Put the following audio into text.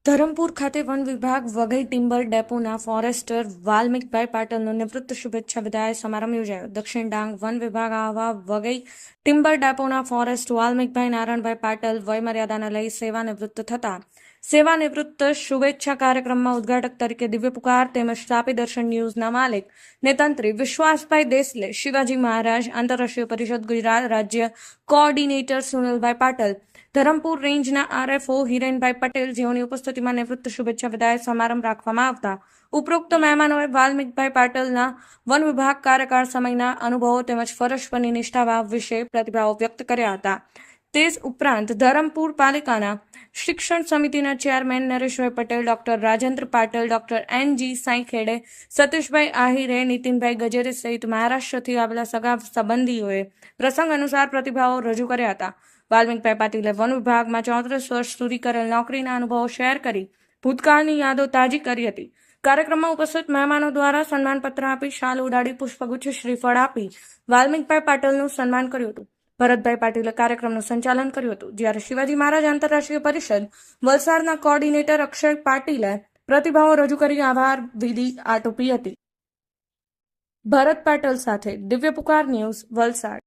ધરમપુર ખાતે વન વિભાગ Waghai timber ડેપોના forester વાલ્મિકભાઈ પાટલનો નિવૃત્ત શુભેચ્છા વિદાય સમારંભ યોજાયો. દક્ષિણ ડાંગ વન વિભાગ આવા વઘઈ ટિમ્બર ડેપોના ફોરેસ્ટ વાલ્મિકભાઈ નારાયણભાઈ પાટલ વયમર્યાદાને લઈ સેવાનિવૃત્ત થતા સેવાનિવૃત્ત શુભેચ્છા કાર્યક્રમમાં ઉદ્ઘાટક તરીકે દિવ્ય પુકાર તેમજ તાપી દર્શન ન્યૂઝના માલિક ને તંત્રી વિશ્વાસભાઈ દેસલે, શિવાજી મહારાજ આંતરરાષ્ટ્રીય પરિષદ ગુજરાત રાજ્ય કોઓર્ડિનેટર સુનિલભાઈ પાટલ, ધરમપુર રેન્જના આરએફઓ હિરેનભાઈ પટેલ જેઓની ઉપસ્થિતિમાં નિવૃત્ત શુભેચ્છા વિદાય સમારંભ રાખવામાં આવતા ઉપરોક્ત મહેમાનોએ વાલ્મિકભાઈ પાટલના વન વિભાગ કાર્યકાળ સમયના અનુભવો તેમજ ફરજ પરની નિષ્ઠાભાવ વિશે પ્રતિભાવો વ્યક્ત કર્યા હતા. તે ઉપરાંત ધરમપુર પાલિકાના શિક્ષણ સમિતિના chairman Nareshbhai Patel, doctor Rajendra Patal, doctor NG Saikhede, Satishbhai Ahire, Nitinbhai ગજેરે સહિત મહારાષ્ટ્રથી આવેલા સગા સંબંધીઓએ પ્રસંગ અનુસાર પ્રતિભાવો રજૂ કર્યા હતા. વાલ્મિકભાઈ પાટીલે વન વિભાગમાં 34 વર્ષ સુધી કરેલ નોકરીના અનુભવો શેર કરી ભૂતકાળની યાદો તાજી કરી હતી. કાર્યક્રમમાં ઉપસ્થિત મહેમાનો દ્વારા સન્માનપત્ર આપી, શાલ ઉડાડી, પુષ્પગુચ્છ, શ્રીફળ આપી વાલ્મિકભાઈ પાટલનું સન્માન કર્યું હતું. ભરતભાઈ પાટીલે કાર્યક્રમનું સંચાલન કર્યું હતું, જ્યારે શિવાજી મહારાજ આંતરરાષ્ટ્રીય પરિષદ વલસાડના કોઓર્ડિનેટર અક્ષય પાટીલે પ્રતિભાવો રજૂ કરી આભાર વિધિ આટોપી હતી. ભરત પાટલ સાથે દિવ્ય પુકાર ન્યૂઝ, વલસાડ.